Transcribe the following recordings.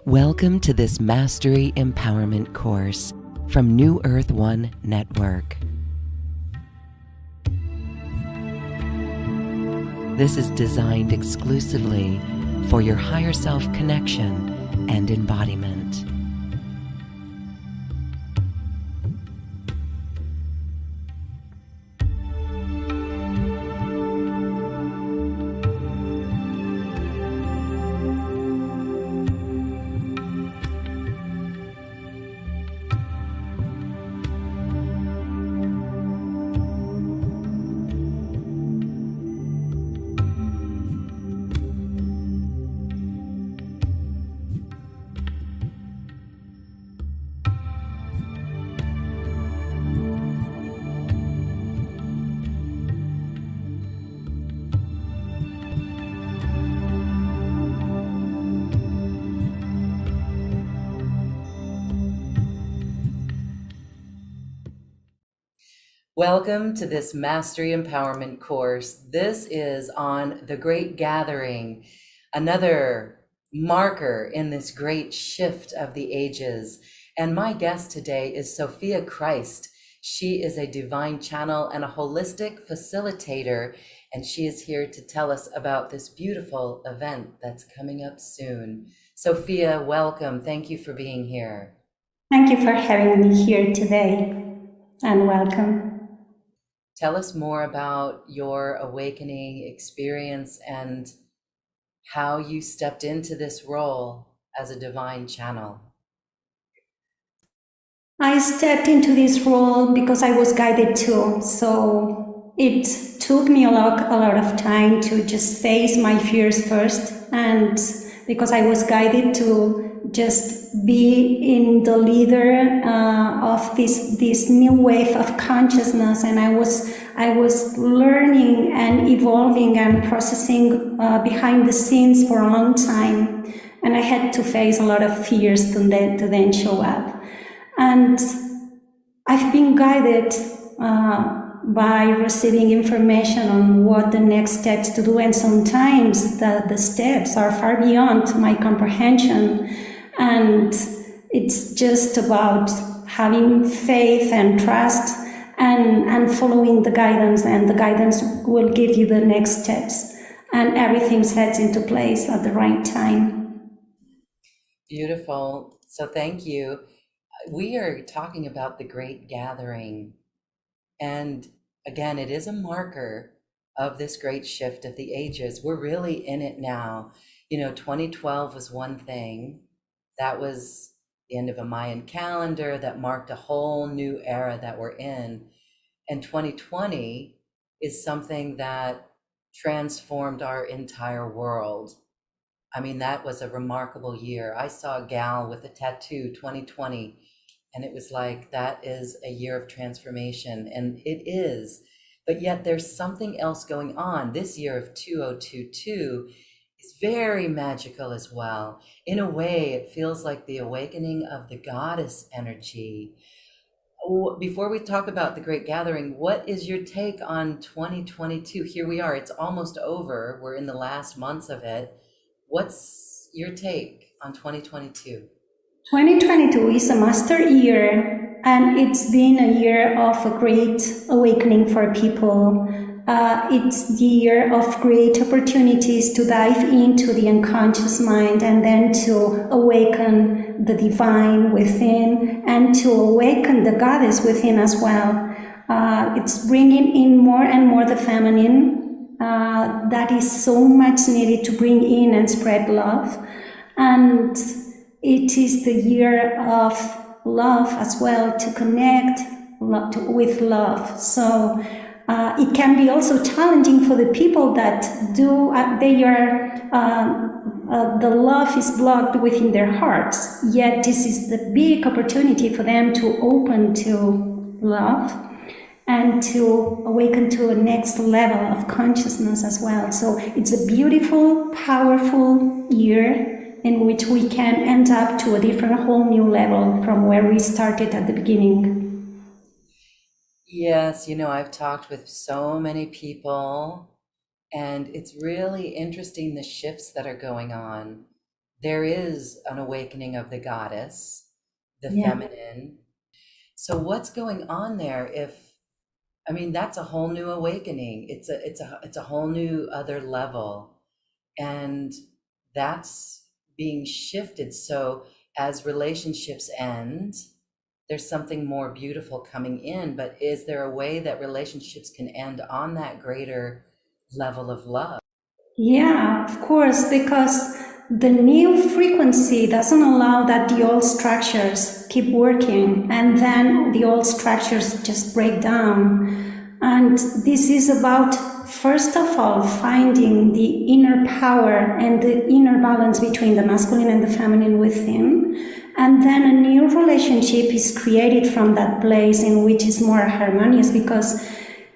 Welcome to this Mastery Empowerment course from New Earth One Network. This is designed exclusively for your higher self connection and embodiment. Welcome to this Mastery Empowerment course. This is on the Great Gathering, another marker in this great shift of the ages. And my guest today is Sophia Kryst. She is a divine channel and a holistic facilitator, and she is here to tell us about this beautiful event that's coming up soon. Sophia, welcome. Thank you for being here. Thank you for having me here today, and welcome. Tell us more about your awakening experience and how you stepped into this role as a divine channel. I stepped into this role because I was guided to. So it took me a lot of time to just face my fears first, and because I was guided to just be in the leader of this new wave of consciousness, and I was learning and evolving and processing behind the scenes for a long time, and I had to face a lot of fears to then show up. And I've been guided by receiving information on what the next steps to do, and sometimes the steps are far beyond my comprehension, and it's just about having faith and trust and following the guidance, and the guidance will give you the next steps, and everything sets into place at the right time. Beautiful. So thank you. We are talking about the Great Gathering, and again, it is a marker of this great shift of the ages. We're really in it now. 2012 was one thing. That was the end of a Mayan calendar that marked a whole new era that we're in. And 2020 is something that transformed our entire world. I mean, that was a remarkable year. I saw a gal with a tattoo, 2020, and it was like, that is a year of transformation, and it is. But yet there's something else going on. This year of 2022 is very magical as well. In a way, it feels like the awakening of the goddess energy. Before we talk about the Great Gathering, what is your take on 2022? Here we are, it's almost over. We're in the last months of it. What's your take on 2022? 2022 is a master year, and it's been a year of a great awakening for people. It's the year of great opportunities to dive into the unconscious mind, and then to awaken the divine within, and to awaken the goddess within as well. It's bringing in more and more the feminine, that is so much needed to bring in and spread love. And it is the year of love as well, to connect with love. So it can be also challenging for the people that do, the love is blocked within their hearts. Yet this is the big opportunity for them to open to love and to awaken to a next level of consciousness as well. So it's a beautiful, powerful year in which we can end up to a different, whole new level from where we started at the beginning. Yes, I've talked with so many people, and it's really interesting the shifts that are going on. There is an awakening of the goddess, the Yeah. feminine. So what's going on there? I mean, that's a whole new awakening. It's a whole new other level. And that's being shifted. So as relationships end, there's something more beautiful coming in, but is there a way that relationships can end on that greater level of love? Yeah, of course, because the new frequency doesn't allow that the old structures keep working and then the old structures just break down. And this is about, first of all, finding the inner power and the inner balance between the masculine and the feminine within. And then a new relationship is created from that place in which is more harmonious, because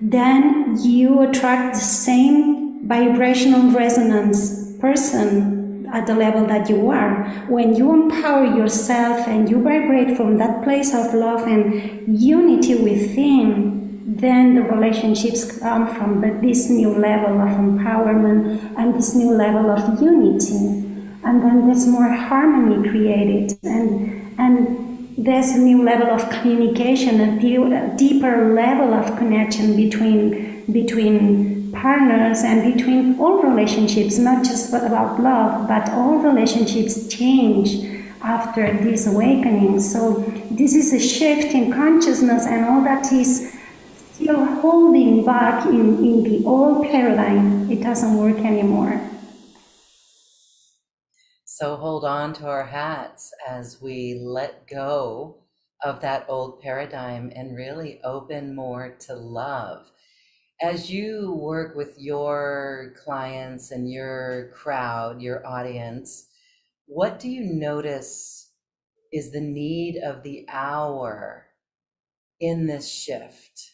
then you attract the same vibrational resonance person at the level that you are. When you empower yourself and you vibrate from that place of love and unity within, then the relationships come from this new level of empowerment and this new level of unity. And then there's more harmony created, and there's a new level of communication, a deeper level of connection between partners and between all relationships, not just about love, but all relationships change after this awakening. So this is a shift in consciousness, and all that is still holding back in the old paradigm. It doesn't work anymore. So hold on to our hats as we let go of that old paradigm and really open more to love. As you work with your clients and your crowd, your audience, what do you notice is the need of the hour in this shift?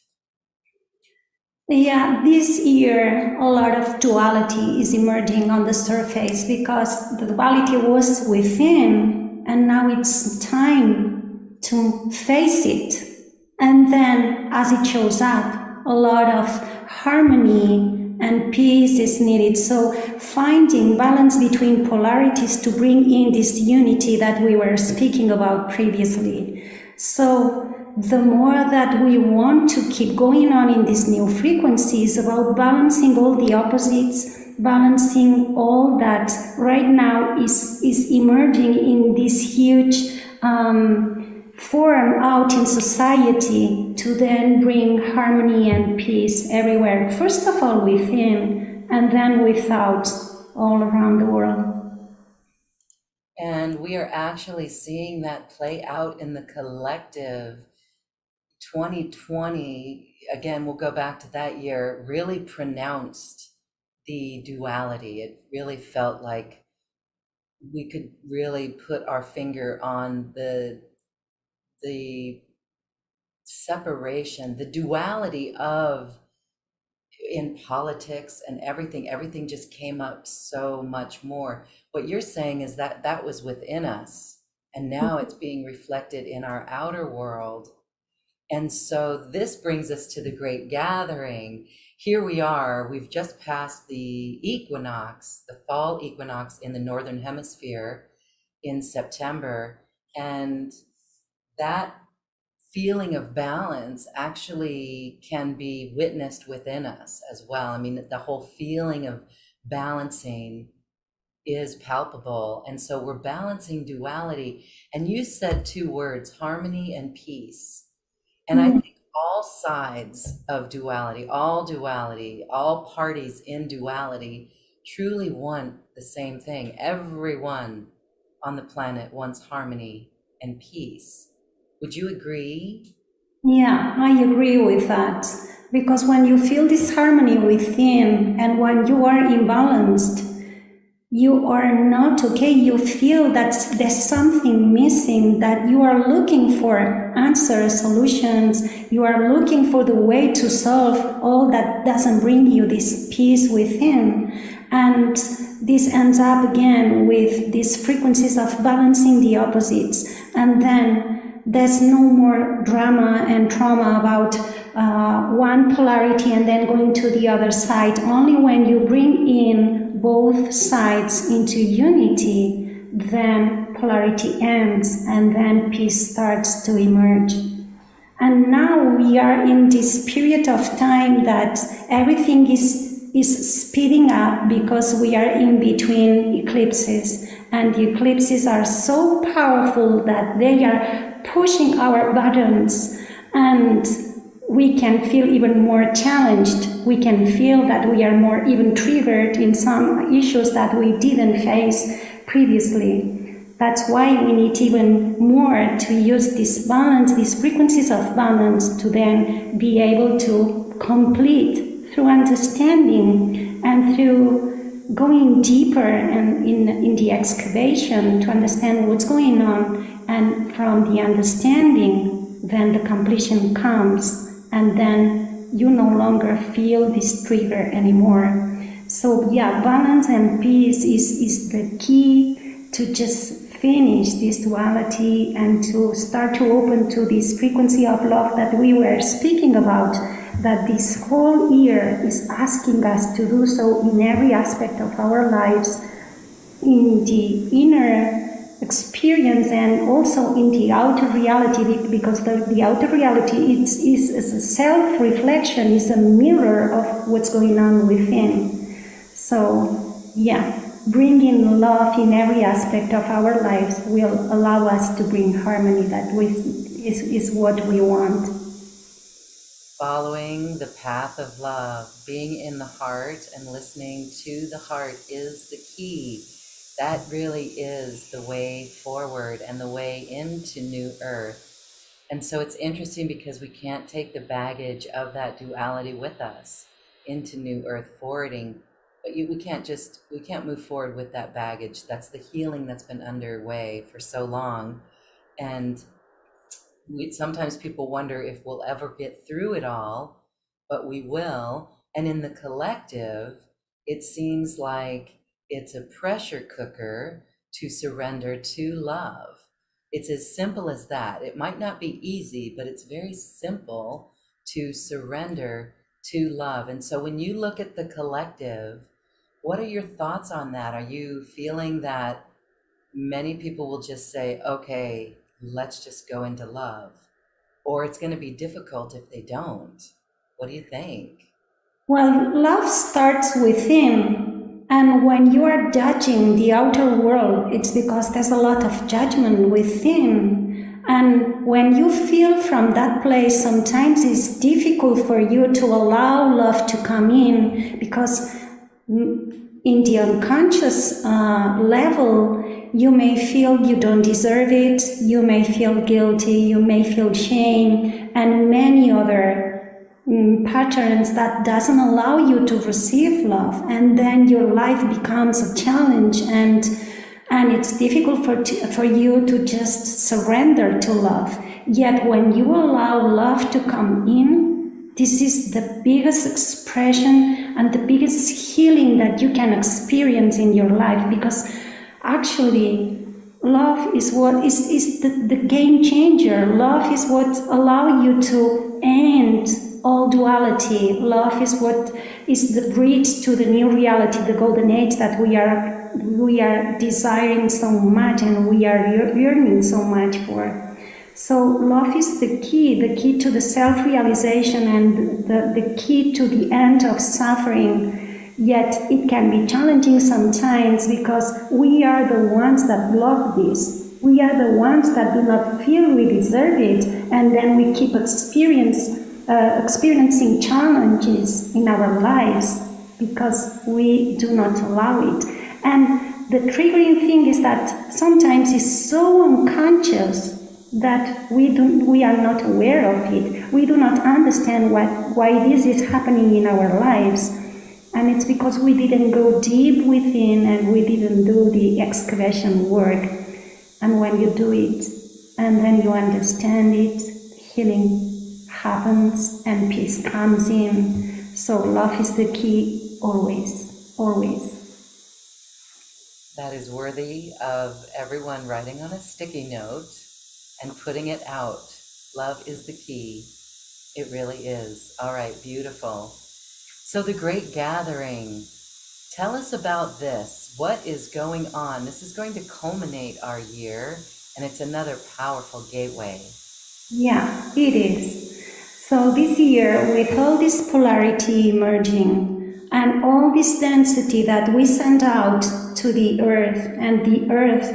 Yeah, this year a lot of duality is emerging on the surface because the duality was within and now it's time to face it. And then as it shows up, a lot of harmony and peace is needed. So finding balance between polarities to bring in this unity that we were speaking about previously. So the more that we want to keep going on in these new frequencies about balancing all the opposites, balancing all that right now is emerging in this huge form out in society to then bring harmony and peace everywhere. First of all within, and then without, all around the world. And we are actually seeing that play out in the collective. 2020, again, we'll go back to that year, really pronounced the duality. It really felt like we could really put our finger on the separation, the duality of in politics and everything just came up so much more. What you're saying is that that was within us, and now it's being reflected in our outer world. And so this brings us to the great gathering. Here we are, we've just passed the equinox, the fall equinox in the Northern Hemisphere in September. And that feeling of balance actually can be witnessed within us as well. I mean, the whole feeling of balancing is palpable. And so we're balancing duality. And you said two words, harmony and peace. And I think all sides of duality, all parties in duality truly want the same thing. Everyone on the planet wants harmony and peace. Would you agree? Yeah, I agree with that. Because when you feel this harmony within and when you are imbalanced, you are not okay. You feel that there's something missing, that you are looking for answers, solutions. You are looking for the way to solve all that doesn't bring you this peace within. And this ends up again with these frequencies of balancing the opposites. And then there's no more drama and trauma about one polarity and then going to the other side. Only when you bring in both sides into unity, then polarity ends and then peace starts to emerge. And now we are in this period of time that everything is speeding up because we are in between eclipses. And the eclipses are so powerful that they are pushing our buttons, and we can feel even more challenged. We can feel that we are more even triggered in some issues that we didn't face previously. That's why we need even more to use this balance, these frequencies of balance, to then be able to complete through understanding and through going deeper and in the excavation to understand what's going on. And from the understanding, then the completion comes, and then you no longer feel this trigger anymore. So yeah, balance and peace is the key to just finish this duality and to start to open to this frequency of love that we were speaking about, that this whole year is asking us to do so in every aspect of our lives, in the inner experience and also in the outer reality, because the outer reality is a self-reflection, is a mirror of what's going on within. So yeah, bringing love in every aspect of our lives will allow us to bring harmony. That is what we want. Following the path of love, being in the heart and listening to the heart is the key. That really is the way forward and the way into New Earth. And so it's interesting because we can't take the baggage of that duality with us into New Earth forwarding. But we can't move forward with that baggage. That's the healing that's been underway for so long. And sometimes people wonder if we'll ever get through it all, but we will. And in the collective, it seems like it's a pressure cooker to surrender to love. It's as simple as that. It might not be easy, but it's very simple to surrender to love. And so when you look at the collective, what are your thoughts on that? Are you feeling that many people will just say, okay, let's just go into love? Or it's going to be difficult if they don't? What do you think? Well, love starts within. And when you are judging the outer world, it's because there's a lot of judgment within. And when you feel from that place, sometimes it's difficult for you to allow love to come in, because in the unconscious level, you may feel you don't deserve it, you may feel guilty, you may feel shame, and many other patterns that doesn't allow you to receive love. And then your life becomes a challenge, and it's difficult for you to just surrender to love. Yet when you allow love to come in, this is the biggest expression and the biggest healing that you can experience in your life, because actually love is what is the game changer. Love is what allows you to end all duality. Love is what is the bridge to the new reality, the golden age that we are desiring so much and we are yearning so much for. So love is the key to the self-realization and the key to the end of suffering. Yet it can be challenging sometimes because we are the ones that block this. We are the ones that do not feel we deserve it, and then we keep experiencing challenges in our lives because we do not allow it. And the triggering thing is that sometimes it's so unconscious that we are not aware of it. We do not understand why this is happening in our lives. And it's because we didn't go deep within and we didn't do the excavation work. And when you do it, and then you understand it, healing happens and peace comes in. So love is the key always, always. That is worthy of everyone writing on a sticky note and putting it out. Love is the key. It really is. All right, beautiful. So the Great Gathering, tell us about this. What is going on? This is going to culminate our year, and it's another powerful gateway. Yeah, it is. So this year, with all this polarity emerging and all this density that we send out to the earth, and the earth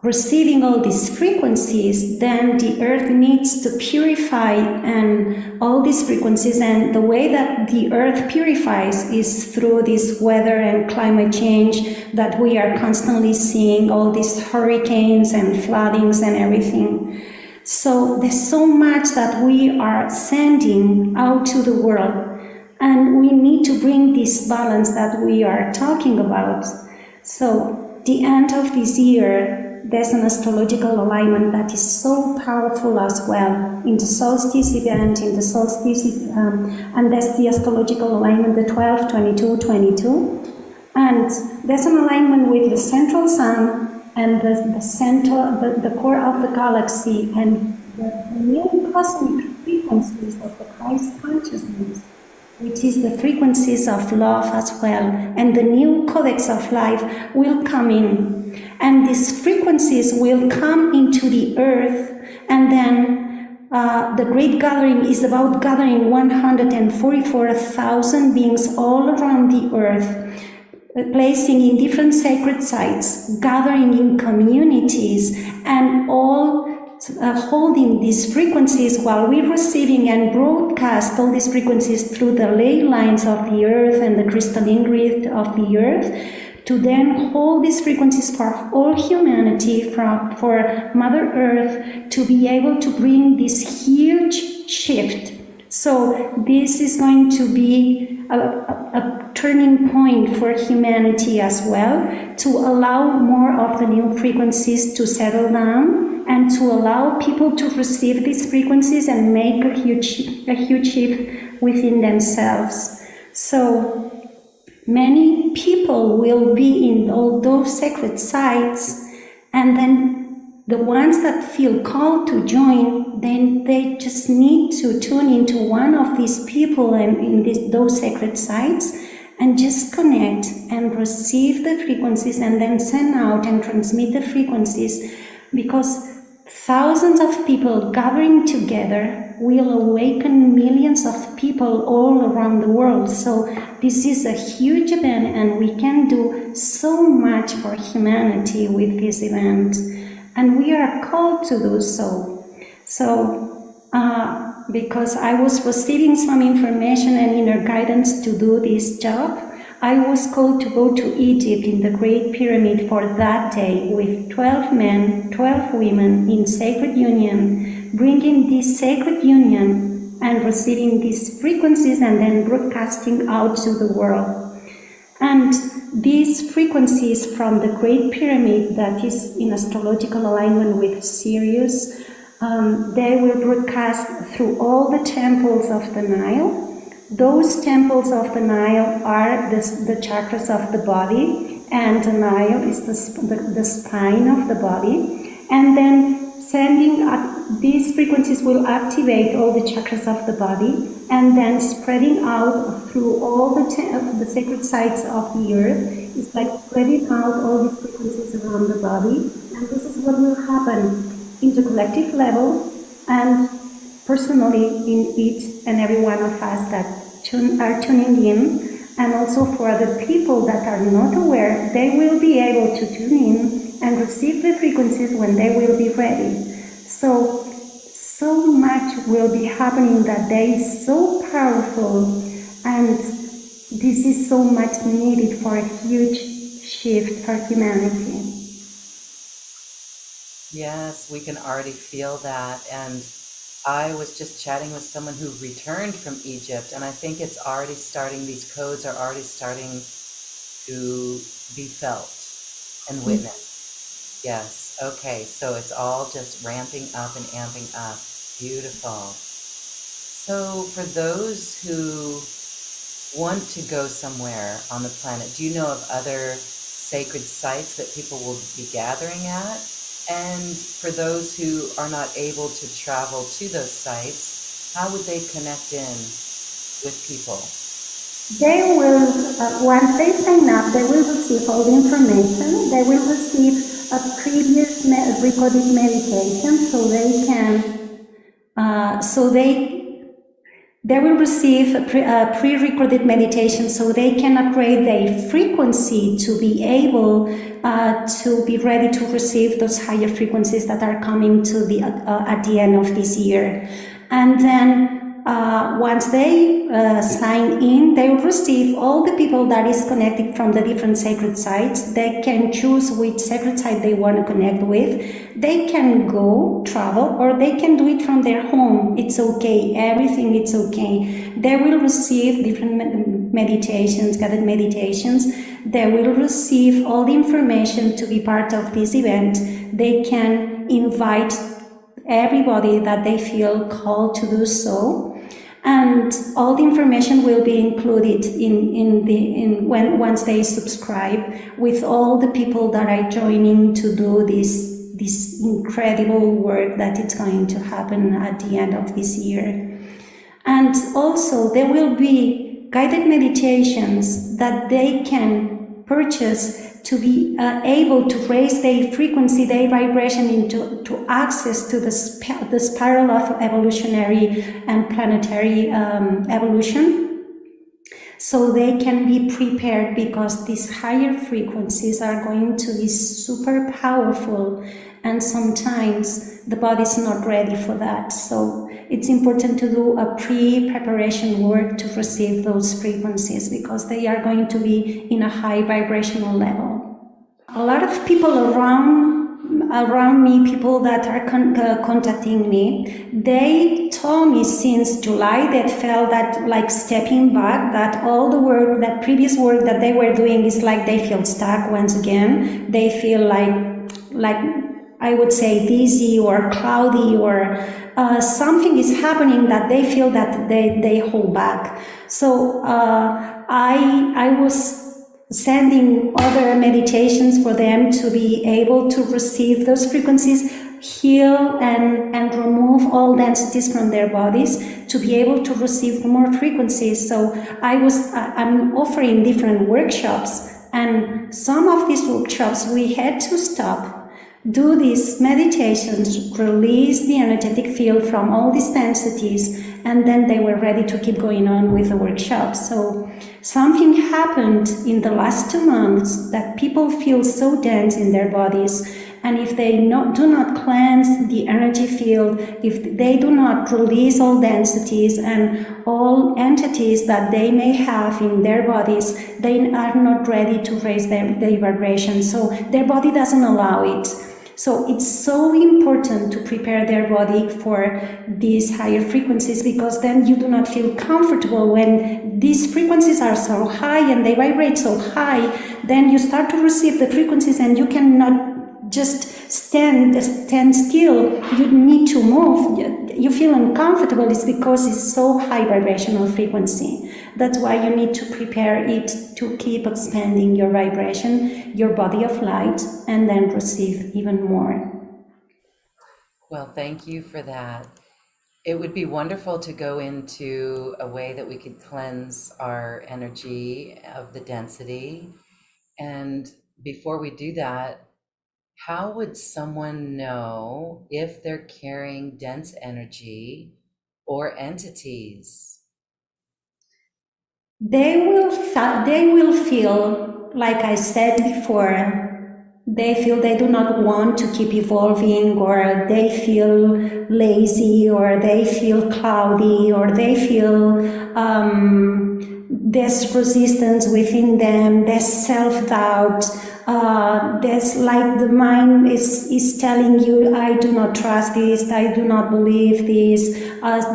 receiving all these frequencies, then the earth needs to purify and all these frequencies, and the way that the earth purifies is through this weather and climate change that we are constantly seeing, all these hurricanes and floodings and everything. So there's so much that we are sending out to the world, and we need to bring this balance that we are talking about. So the end of this year, there's an astrological alignment that is so powerful as well. In the solstice event, and there's the astrological alignment, the 12, 22, 22. And there's an alignment with the central sun and the core of the galaxy, and the new cosmic frequencies of the Christ consciousness, which is the frequencies of love as well, and the new codex of life will come in. And these frequencies will come into the earth, and then the Great Gathering is about gathering 144,000 beings all around the earth, placing in different sacred sites, gathering in communities, and all holding these frequencies while we're receiving and broadcast all these frequencies through the ley lines of the earth and the crystalline grid of the earth, to then hold these frequencies for all humanity, for Mother Earth, to be able to bring this huge shift. So this is going to be a turning point for humanity as well, to allow more of the new frequencies to settle down, and to allow people to receive these frequencies and make a huge shift within themselves. So many people will be in all those sacred sites, and then the ones that feel called to join, then they just need to tune into one of these people and in those sacred sites, and just connect and receive the frequencies, and then send out and transmit the frequencies, because thousands of people gathering together will awaken millions of people all around the world. So this is a huge event, and we can do so much for humanity with this event, and we are called to do so. So because I was receiving some information and inner guidance to do this job, I was called to go to Egypt in the Great Pyramid for that day with 12 men, 12 women in sacred union, bringing this sacred union and receiving these frequencies and then broadcasting out to the world. And these frequencies from the Great Pyramid, that is in astrological alignment with Sirius, they will broadcast through all the temples of the Nile. Those temples of the Nile are the chakras of the body, and the Nile is the spine of the body. And then sending these frequencies will activate all the chakras of the body, and then spreading out through all the sacred sites of the earth. It's like spreading out all these frequencies around the body, and this is what will happen in the collective level and personally in each and every one of us that are tuning in. And also for the people that are not aware, they will be able to tune in and receive the frequencies when they will be ready. So much will be happening that day, so powerful, and this is so much needed for a huge shift for humanity. Yes, we can already feel that. And I was just chatting with someone who returned from Egypt, and I think it's already starting, these codes are already starting to be felt and witnessed. Yes, okay, so it's all just ramping up and amping up. Beautiful. So for those who want to go somewhere on the planet, do you know of other sacred sites that people will be gathering at? And for those who are not able to travel to those sites, how would they connect in with people? They will, once they sign up, they will receive all the information. They will receive a previous recorded meditation, so they can, they will receive a pre-recorded meditation, so they can upgrade their frequency to be able to be ready to receive those higher frequencies that are coming to the at the end of this year. And then once they sign in, they will receive all the people that is connected from the different sacred sites. They can choose which sacred site they want to connect with. They can go travel, or they can do it from their home. It's okay. Everything is okay. They will receive different meditations, guided meditations. They will receive all the information to be part of this event. They can invite everybody that they feel called to do so. And all the information will be included once they subscribe, with all the people that are joining to do this incredible work that is going to happen at the end of this year. And also there will be guided meditations that they can purchase to be able to raise their frequency, their vibration to access to the spiral of evolutionary and planetary evolution, so they can be prepared, because these higher frequencies are going to be super powerful, and sometimes the body is not ready for that. So it's important to do a pre-preparation work to receive those frequencies, because they are going to be in a high vibrational level. A lot of people around me, people that are contacting me, they told me since July they felt that, like, stepping back, that all the work, that previous work that they were doing is like they feel stuck once again. They feel like I would say dizzy or cloudy, or something is happening that they feel that they hold back. So I was sending other meditations for them to be able to receive those frequencies, heal and remove all densities from their bodies, to be able to receive more frequencies. So I'm offering different workshops, and some of these workshops we had to stop, do these meditations, release the energetic field from all these densities, and then they were ready to keep going on with the workshop. So something happened in the last 2 months that people feel so dense in their bodies, and if they do not cleanse the energy field, if they do not release all densities and all entities that they may have in their bodies, they are not ready to raise their vibration. So their body doesn't allow it. So it's so important to prepare their body for these higher frequencies, because then you do not feel comfortable when these frequencies are so high and they vibrate so high. Then you start to receive the frequencies and you cannot just stand still. You need to move. You feel uncomfortable. It's because it's so high vibrational frequency. That's why you need to prepare it to keep expanding your vibration, your body of light, and then receive even more. Well, thank you for that. It would be wonderful to go into a way that we could cleanse our energy of the density. And before we do that, how would someone know if they're carrying dense energy or entities? They will feel, like I said before, they feel they do not want to keep evolving, or they feel lazy, or they feel cloudy, or they feel there's resistance within them, there's self-doubt, there's like the mind is telling you, I do not trust this, I do not believe this,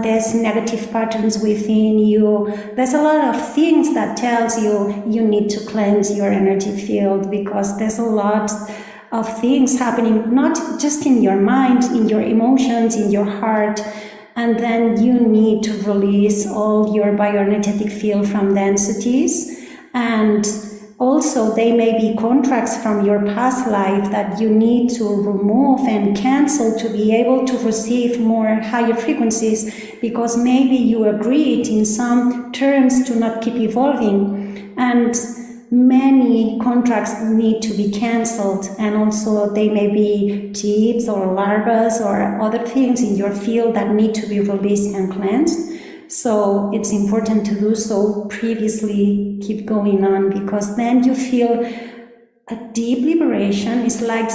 there's negative patterns within you. There's a lot of things that tells you you need to cleanse your energy field, because there's a lot of things happening, not just in your mind, in your emotions, in your heart. And then you need to release all your bioenergetic field from densities. And also they may be contracts from your past life that you need to remove and cancel to be able to receive more higher frequencies, because maybe you agreed in some terms to not keep evolving, and many contracts need to be cancelled, and also they may be cheats or larvas or other things in your field that need to be released and cleansed. So it's important to do so previously, keep going on, because then you feel a deep liberation. It's like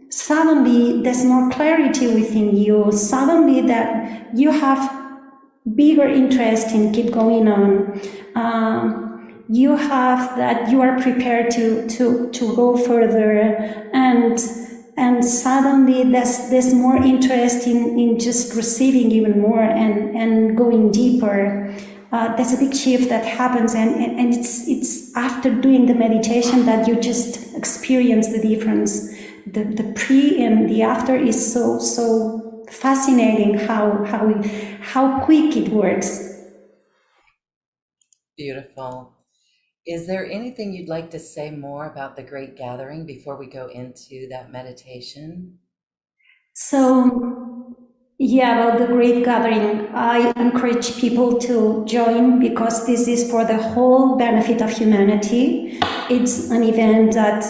suddenly there's more clarity within you, suddenly that you have bigger interest in keep going on. You have that you are prepared to go further, and suddenly there's more interest in just receiving even more and going deeper. There's a big shift that happens, and it's after doing the meditation that you just experience the difference. The pre and the after is so fascinating how quick it works. Beautiful. Is there anything you'd like to say more about the Great Gathering before we go into that meditation? So, yeah, about the Great Gathering, I encourage people to join, because this is for the whole benefit of humanity. It's an event that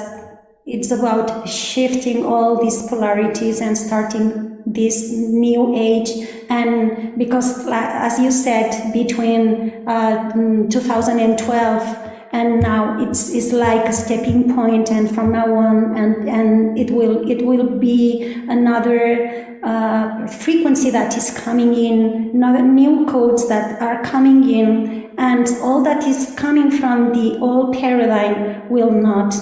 it's about shifting all these polarities and starting this new age. And because, as you said, between 2012 and now it's like a stepping point, and from now on, and it will be another frequency that is coming in, another new codes that are coming in, and all that is coming from the old paradigm will not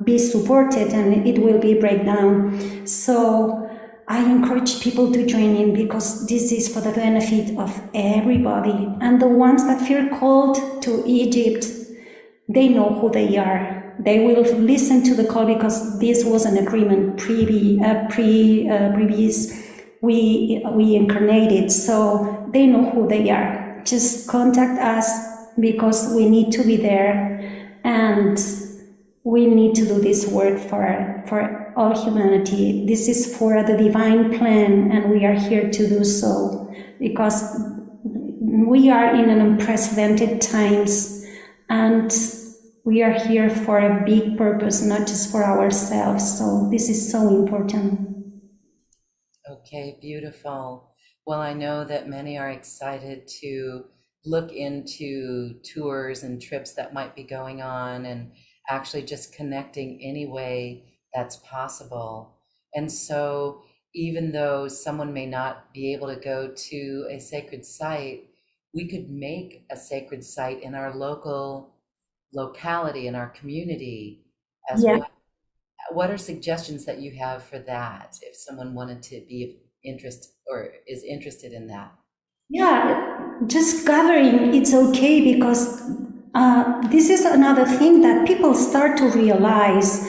be supported, and it will be breakdown. So I encourage people to join in, because this is for the benefit of everybody. And the ones that feel called to Egypt, they know who they are. They will listen to the call, because this was an agreement previous we incarnated, so they know who they are. Just contact us, because we need to be there, and we need to do this work for all humanity. This is for the divine plan, and we are here to do so, because we are in an unprecedented times, and we are here for a big purpose, not just for ourselves. So this is so important. Okay, beautiful. Well, I know that many are excited to look into tours and trips that might be going on, and actually just connecting any way that's possible. And so even though someone may not be able to go to a sacred site, we could make a sacred site in our locality, in our community as Yeah. well. What are suggestions that you have for that, if someone wanted to be interested or is interested in that? Yeah, just gathering, it's okay, because this is another thing that people start to realize.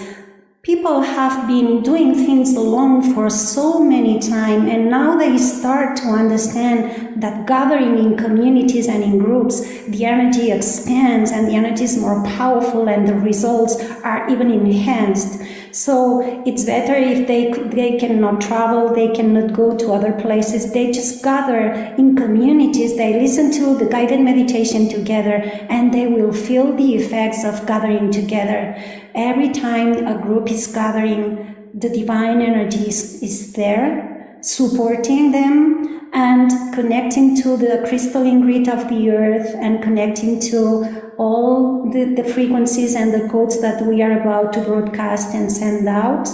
People have been doing things alone for so many time, and now they start to understand that gathering in communities and in groups, the energy expands, and the energy is more powerful, and the results are even enhanced. So it's better if they cannot travel, they cannot go to other places, they just gather in communities, they listen to the guided meditation together, and they will feel the effects of gathering together. Every time a group is gathering, the divine energy is there, supporting them and connecting to the crystalline grid of the earth, and connecting to all the frequencies and the codes that we are about to broadcast and send out.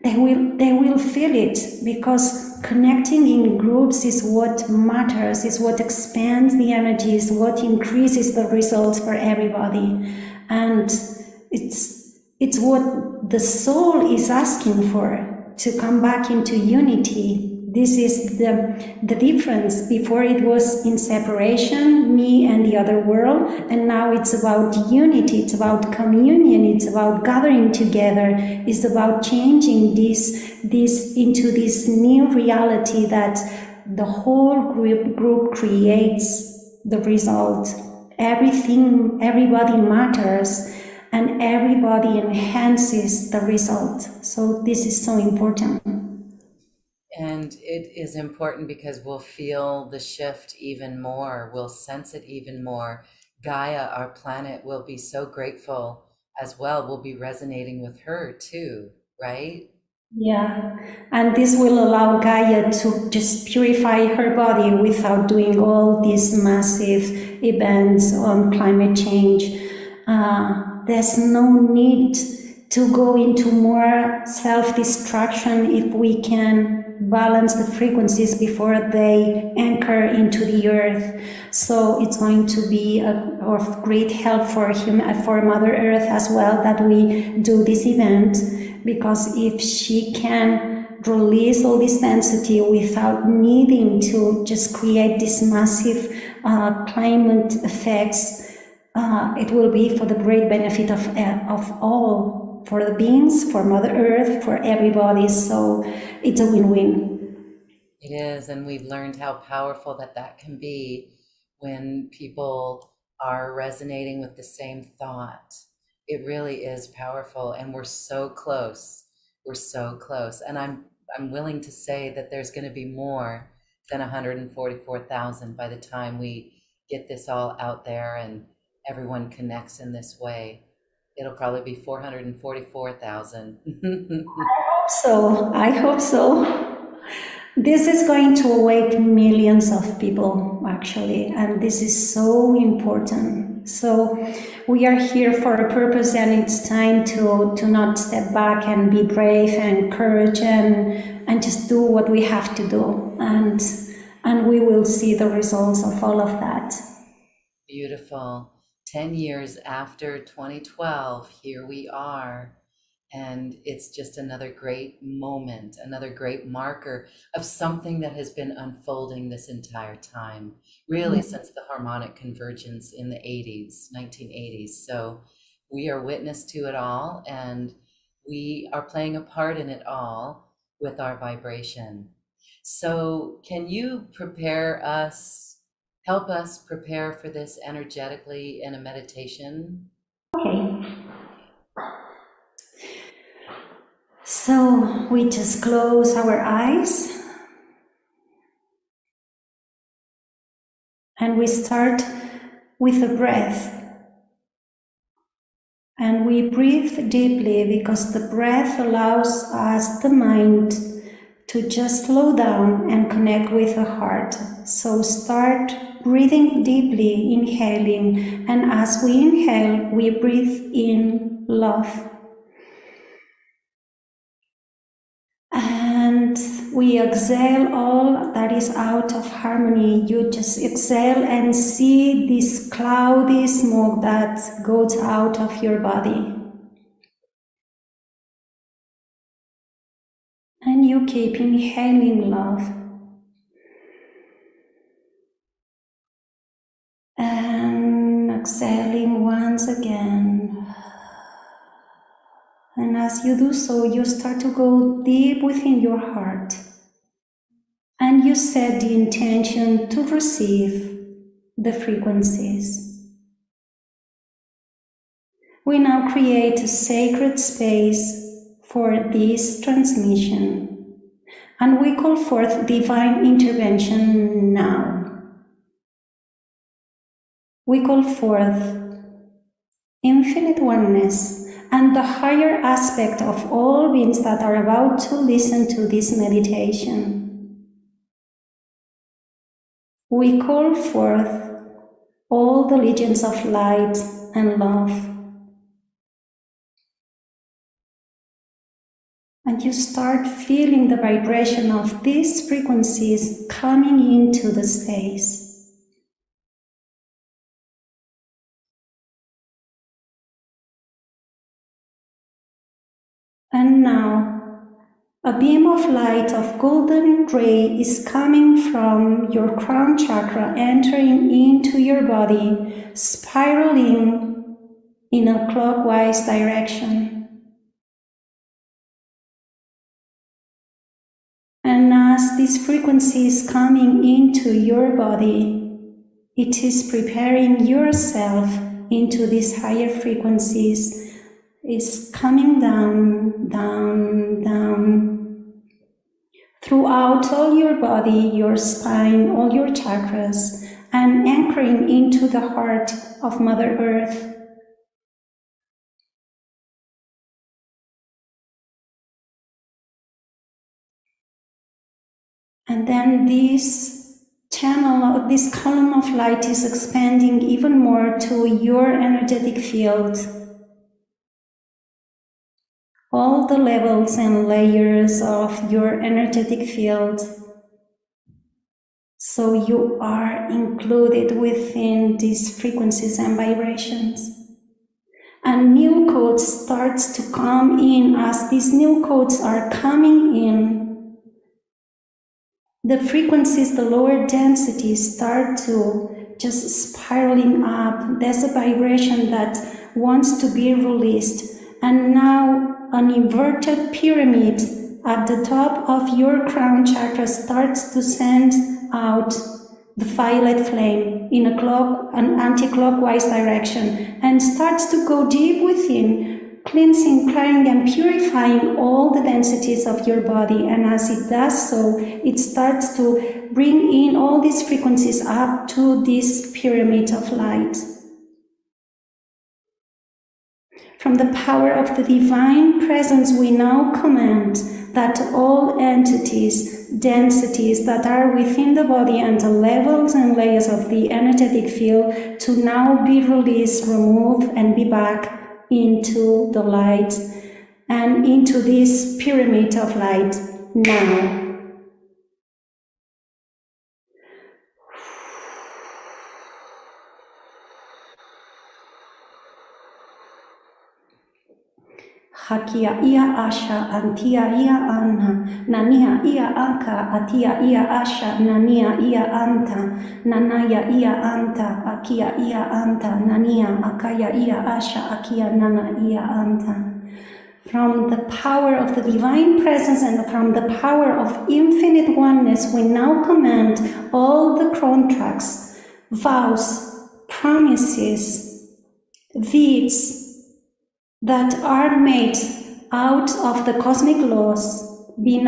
They will feel it, because connecting in groups is what matters, is what expands the energy, is what increases the results for everybody. And it's what the soul is asking for, to come back into unity. This is the difference. Before it was in separation, me and the other world, and now it's about unity, it's about communion, it's about gathering together, it's about changing this into this new reality that the whole group creates the result. everybody matters, and everybody enhances the result. So this is so important. And it is important because we'll feel the shift even more. We'll sense it even more. Gaia, our planet, will be so grateful as well. We'll be resonating with her too, right? Yeah, and this will allow Gaia to just purify her body without doing all these massive events on climate change. There's no need to go into more self-destruction if we can balance the frequencies before they anchor into the earth. So it's going to be of great help for Mother Earth as well that we do this event, because if she can release all this density without needing to just create these massive climate effects, it will be for the great benefit of all, for the beings, for Mother Earth, for everybody. So it's a win-win. It is, and we've learned how powerful that can be when people are resonating with the same thought. It really is powerful, and we're so close. We're so close, and I'm willing to say that there's going to be more than 144,000 by the time we get this all out there and everyone connects in this way. It'll probably be 444,000. So I hope so. This is going to awake millions of people, actually, and this is so important. So we are here for a purpose, and it's time to not step back and be brave and courage and just do what we have to do. And we will see the results of all of that. Beautiful. 10 years after 2012, here we are. And it's just another great moment, another great marker of something that has been unfolding this entire time, really since the harmonic convergence in the 80s, 1980s. So we are witness to it all, and we are playing a part in it all with our vibration. So can you help us prepare for this energetically in a meditation? Okay. So we just close our eyes and we start with the breath. And we breathe deeply because the breath allows us, the mind, to just slow down and connect with the heart. So start breathing deeply, inhaling, and as we inhale, we breathe in love. And we exhale all that is out of harmony. You just exhale and see this cloudy smoke that goes out of your body. And you keep inhaling love. And exhaling once again. And as you do so, you start to go deep within your heart. And you set the intention to receive the frequencies. We now create a sacred space for this transmission. And we call forth divine intervention now. We call forth infinite oneness and the higher aspect of all beings that are about to listen to this meditation. We call forth all the legions of light and love. And you start feeling the vibration of these frequencies coming into the space. And now, a beam of light of golden ray is coming from your crown chakra, entering into your body, spiraling in a clockwise direction. And as this frequency is coming into your body, It is preparing yourself into these higher frequencies. It's coming down, down, down, throughout all your body, your spine, all your chakras, and anchoring into the heart of Mother Earth. And then this channel, this column of light is expanding even more to your energetic field. All the levels and layers of your energetic field. So you are included within these frequencies and vibrations. And new codes starts to come in. As these new codes are coming in, the frequencies, the lower densities start to just spiraling up. There's a vibration that wants to be released. And now an inverted pyramid at the top of your crown chakra starts to send out the violet flame in an anti-clockwise direction and starts to go deep within, cleansing, clearing, and purifying all the densities of your body. And as it does so, it starts to bring in all these frequencies up to this pyramid of light. From the power of the divine presence, we now command that all entities, densities that are within the body and the levels and layers of the energetic field to now be released, removed, and be back into the light and into this pyramid of light now. Hakia ia asha, antia ia anha, nania ia anka, atia ia asha, nania ia anta, nanaya ia anta, akia ia anta, nania, akaya ia asha, akia nana ia anta. From the power of the divine presence and from the power of infinite oneness, we now command all the contracts, vows, promises, deeds, that are made out of the cosmic laws be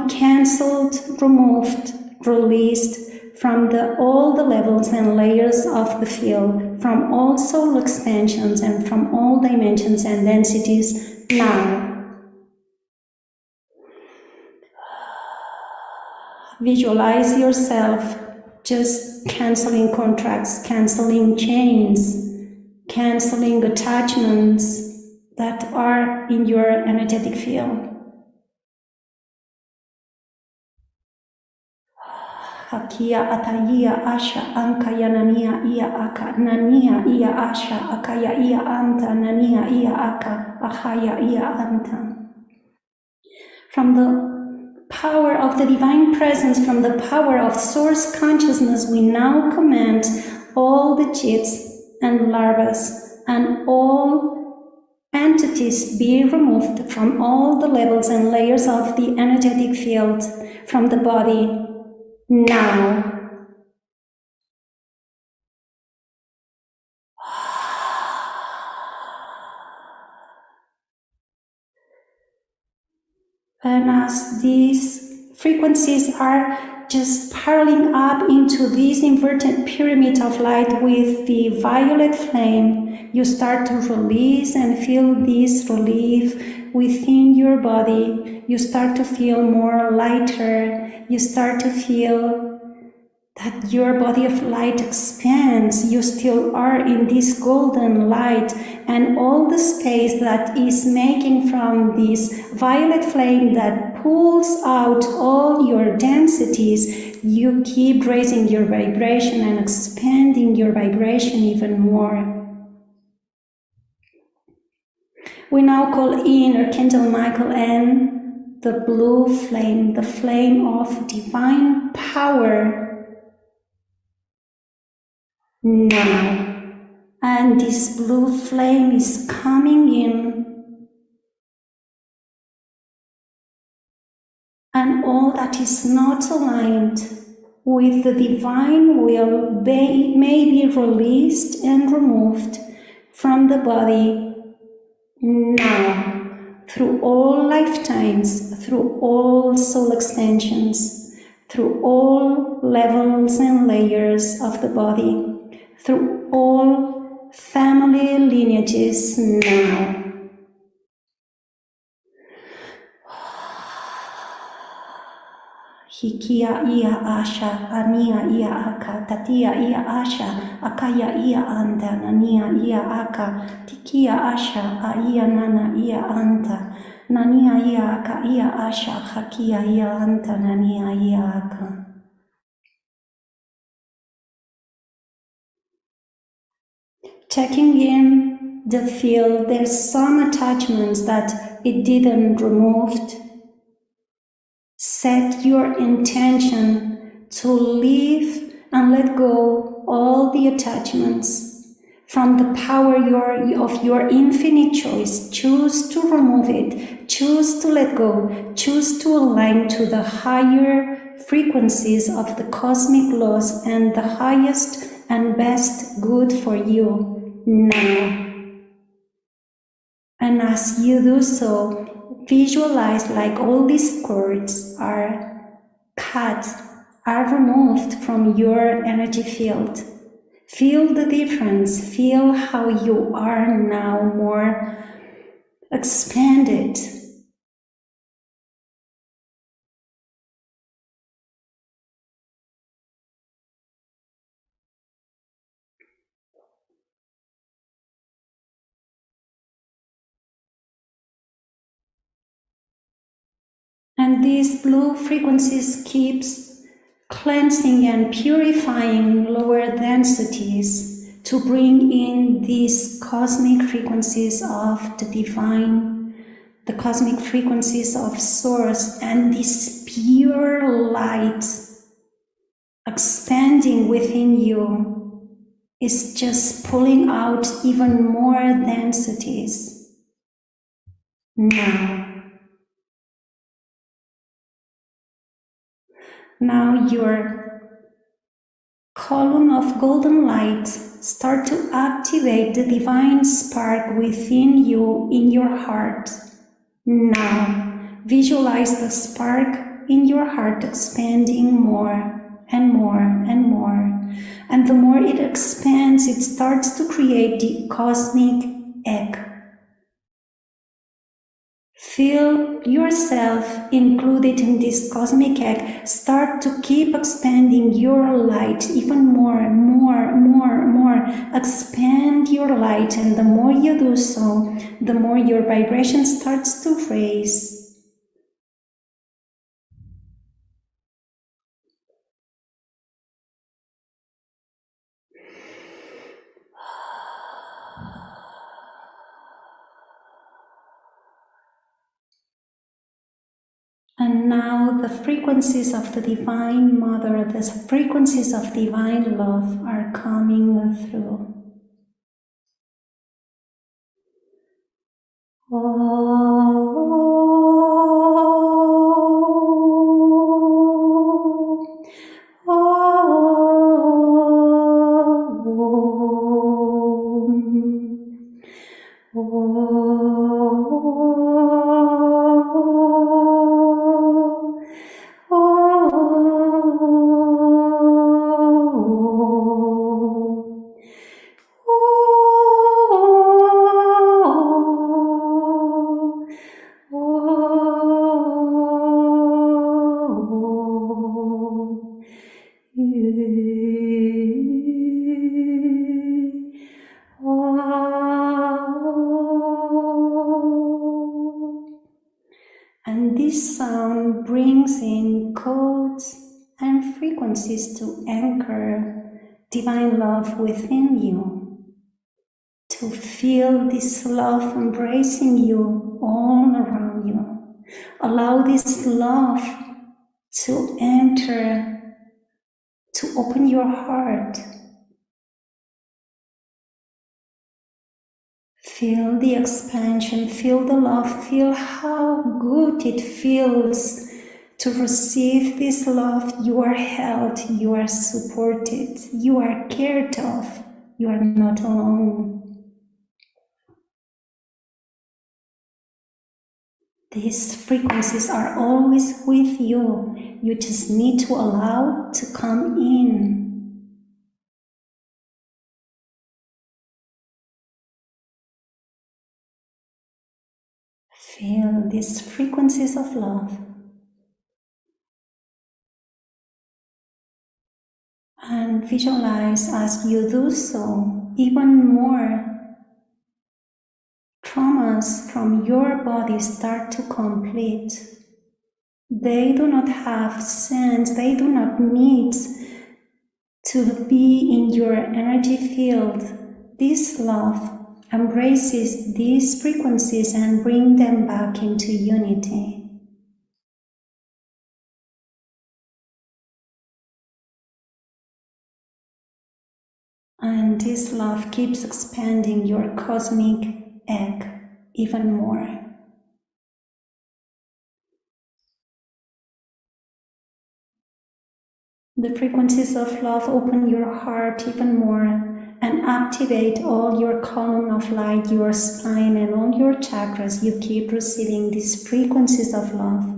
cancelled, removed, released from all the levels and layers of the field, from all soul expansions and from all dimensions and densities now. Visualize yourself just cancelling contracts, cancelling chains, cancelling attachments that are in your energetic field. Hakia ataya asha ankaya nania ia aka, nania ia asha akaya ia anta, nania ia aka, ahaya ia anta. From the power of the divine presence, from the power of source consciousness, we now command all the chids and larvas and all entities be removed from all the levels and layers of the energetic field from the body now. And as these frequencies are just spiraling up into this inverted pyramid of light with the violet flame, you start to release and feel this relief within your body. You start to feel more lighter. You start to feel that your body of light expands. You still are in this golden light, and all the space that is making from this violet flame that pulls out all your densities, you keep raising your vibration and expanding your vibration even more. We now call in Archangel Michael and the blue flame, the flame of divine power. Now, and this blue flame is coming in, and all that is not aligned with the divine will may be released and removed from the body now, through all lifetimes, through all soul extensions, through all levels and layers of the body, through all family lineages now. Hikia ia asha, ania ia aka, tatia ia asha, akaya ia anta, nania ia aka, tikia asha, aia nana ia anta, nania ia aka ia asha, hakia ia anta, nania ia aka. Checking in the field, there's some attachments that it didn't removed. Set your intention to leave and let go all the attachments from the power of your infinite choice. Choose to remove it, choose to let go, choose to align to the higher frequencies of the cosmic laws and the highest and best good for you now. And as you do so, visualize like all these cords are cut, are removed from your energy field. Feel the difference. Feel how you are now more expanded. And these blue frequencies keeps cleansing and purifying lower densities to bring in these cosmic frequencies of the divine, the cosmic frequencies of source, and this pure light expanding within you is just pulling out even more densities. Now your column of golden light start to activate the divine spark within you in your heart. Now visualize the spark in your heart expanding more and more and more. And the more it expands, it starts to create the cosmic egg. Feel yourself included in this cosmic egg. Start to keep expanding your light even more, more, more, more. Expand your light, and the more you do so, the more your vibration starts to raise. And now the frequencies of the Divine Mother, the frequencies of divine love are coming through. And this sound brings in codes and frequencies to anchor divine love within you, to feel this love embracing you all around you. Allow this love to enter, to open your heart. Feel the expansion, feel the love, feel how good it feels To receive this love, you are held, you are supported, you are cared of, you are not alone. These frequencies are always with you. You just need to allow to come in. Feel these frequencies of love. And visualize as you do so even more traumas from your body start to complete. They do not have sense, they do not need to be in your energy field. This love embraces these frequencies and brings them back into unity. And this love keeps expanding your cosmic egg even more. The frequencies of love open your heart even more and activate all your column of light, your spine, and all your chakras. You keep receiving these frequencies of love.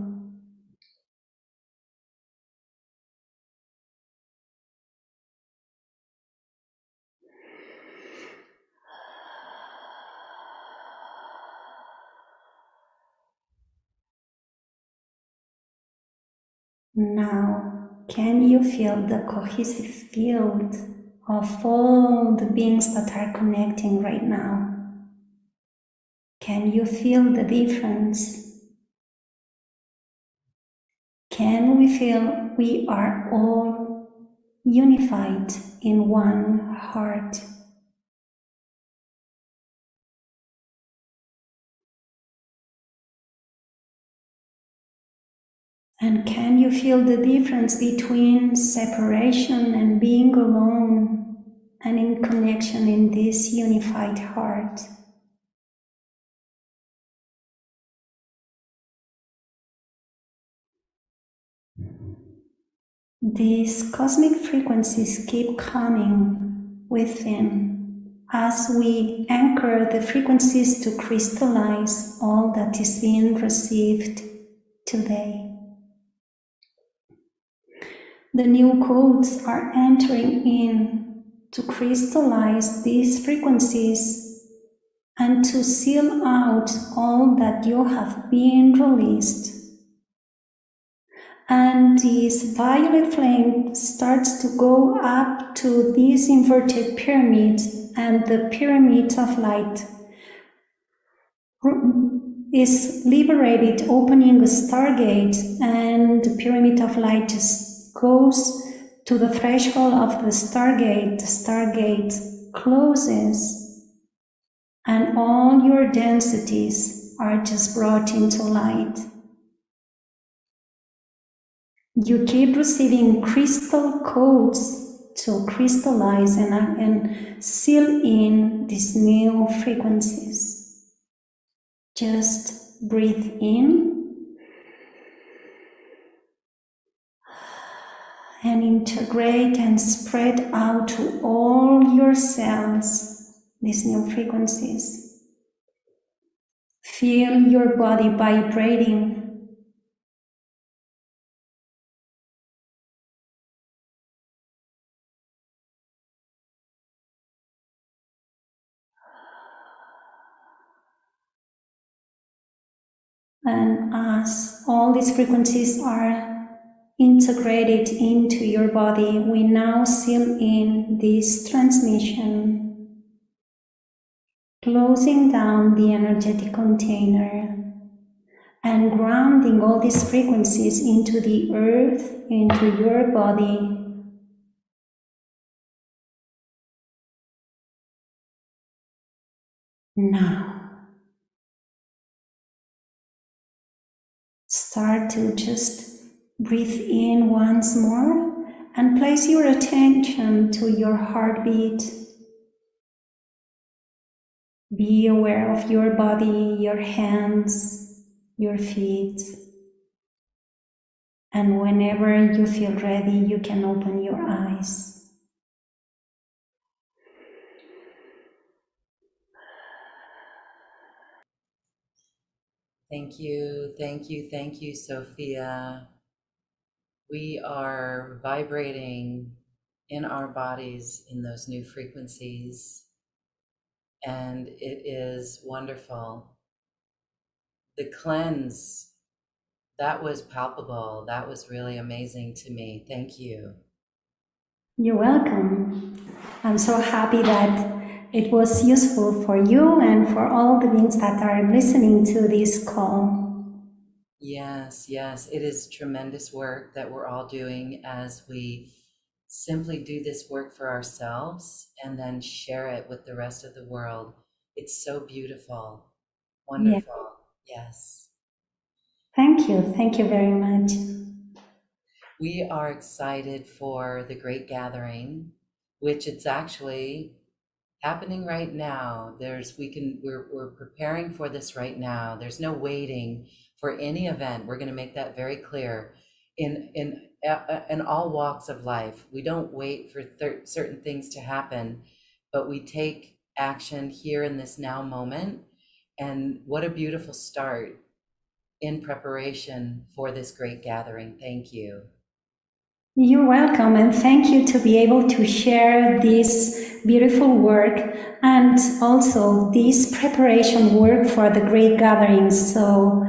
Now, can you feel the cohesive field of all the beings that are connecting right now? Can you feel the difference? Can we feel we are all unified in one heart? And can you feel the difference between separation and being alone and in connection in this unified heart? These cosmic frequencies keep coming within as we anchor the frequencies to crystallize all that is being received today. The new codes are entering in to crystallize these frequencies and to seal out all that you have been released. And this violet flame starts to go up to this inverted pyramid, and the pyramid of light is liberated, opening a stargate, and the pyramid of light just goes to the threshold of the stargate closes, and all your densities are just brought into light. You keep receiving crystal codes to crystallize and seal in these new frequencies. Just breathe in and integrate and spread out to all your cells these new frequencies. Feel your body vibrating. And as all these frequencies are integrated into your body, we now seal in this transmission, closing down the energetic container and grounding all these frequencies into the earth, into your body. Now, start to just breathe in once more and place your attention to your heartbeat. Be aware of your body, your hands, your feet. And whenever you feel ready, you can open your eyes. Thank you, thank you, thank you, Sophia. We are vibrating in our bodies in those new frequencies, and it is wonderful. The cleanse, that was palpable. That was really amazing to me. Thank you. You're welcome. I'm so happy that it was useful for you and for all the beings that are listening to this call. Yes, yes, it is tremendous work that we're all doing as we simply do this work for ourselves and then share it with the rest of the world. It's so beautiful, Yeah. wonderful. Yes. Thank you. Thank you very much. We are excited for the Great Gathering, which it's actually happening right now. We're preparing for this right now. There's no waiting for any event. We're going to make that very clear in all walks of life. We don't wait for certain things to happen, but we take action here in this now moment. And what a beautiful start in preparation for this great gathering. Thank you. You're welcome, and thank you to be able to share this beautiful work and also this preparation work for the great gathering. So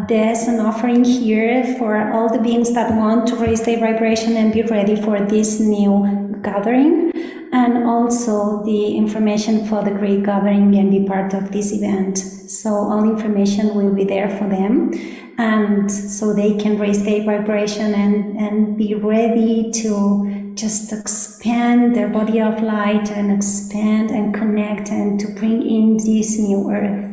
there's an offering here for all the beings that want to raise their vibration and be ready for this new gathering, and also the information for the great gathering and be part of this event. So all information will be there for them, and so they can raise their vibration and be ready to just expand their body of light and expand and connect and to bring in this new earth.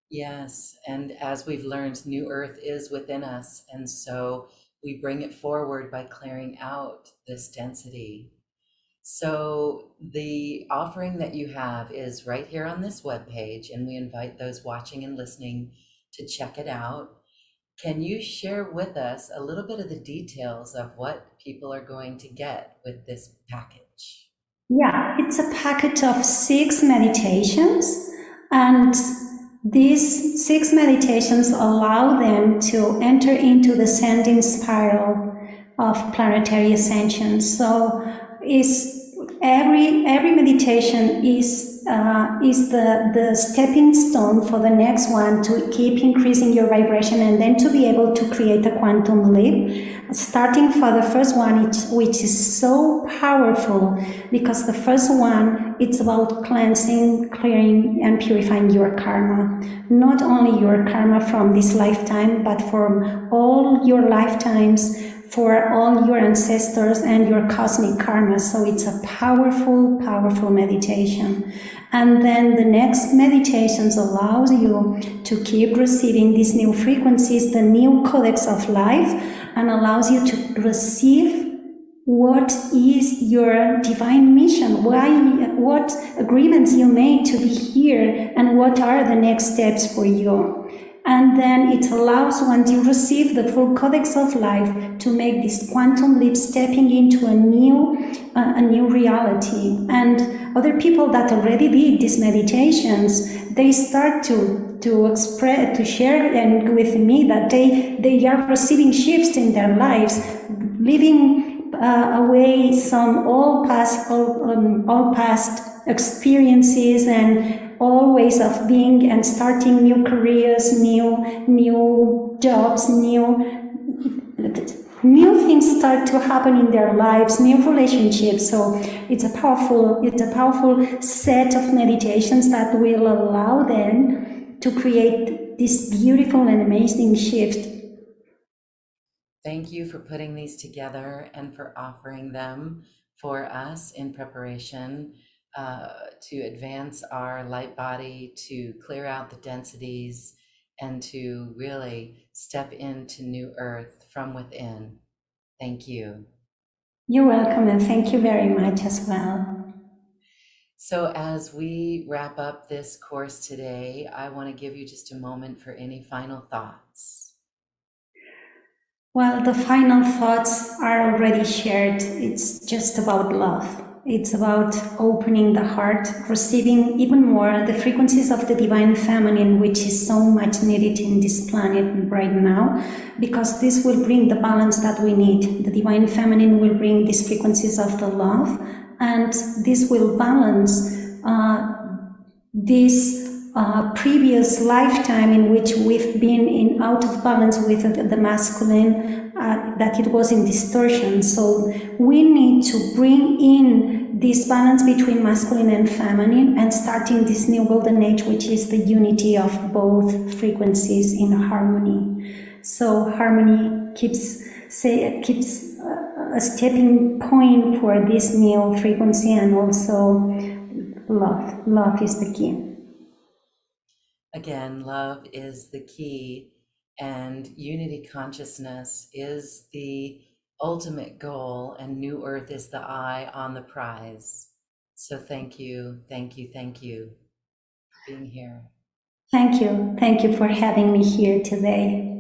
Yes, and as we've learned, new earth is within us, and so we bring it forward by clearing out this density. So the offering that you have is right here on this webpage, and we invite those watching and listening to check it out. Can you share with us a little bit of the details of what people are going to get with this package? Yeah, it's a package of 6 meditations, and these 6 meditations allow them to enter into the sending spiral of planetary ascension. So, is every meditation is the stepping stone for the next one to keep increasing your vibration and then to be able to create a quantum leap. Starting for the first one, which is so powerful, because the first one, it's about cleansing, clearing, and purifying your karma. Not only your karma from this lifetime, but from all your lifetimes, for all your ancestors and your cosmic karma. So it's a powerful, powerful meditation. And then the next meditations allows you to keep receiving these new frequencies, the new codex of life, and allows you to receive what is your divine mission, what agreements you made to be here, and what are the next steps for you. And then it allows, once you receive the full codex of life, to make this quantum leap, stepping into a new reality. And other people that already did these meditations, they start to express, to share and with me that they are receiving shifts in their lives, living away some all past experiences and all ways of being, and starting new careers, new jobs, new things start to happen in their lives, new relationships. So it's a powerful set of meditations that will allow them to create this beautiful and amazing shift. Thank you for putting these together and for offering them for us in preparation to advance our light body, to clear out the densities, and to really step into new earth from within. Thank you. You're welcome, and thank you very much as well. So as we wrap up this course today, I want to give you just a moment for any final thoughts. Well, the final thoughts are already shared. It's just about love. It's about opening the heart, receiving even more the frequencies of the divine feminine, which is so much needed in this planet right now, because this will bring the balance that we need. The divine feminine will bring these frequencies of the love, and this will balance this previous lifetime in which we've been in out of balance with the masculine, that it was in distortion. So we need to bring in this balance between masculine and feminine and starting this new golden age, which is the unity of both frequencies in harmony. So harmony keeps a stepping point for this new frequency, and also love. Love is the key. Again, love is the key, and unity consciousness is the ultimate goal, and New Earth is the eye on the prize. So thank you, thank you, thank you for being here. Thank you. Thank you for having me here today.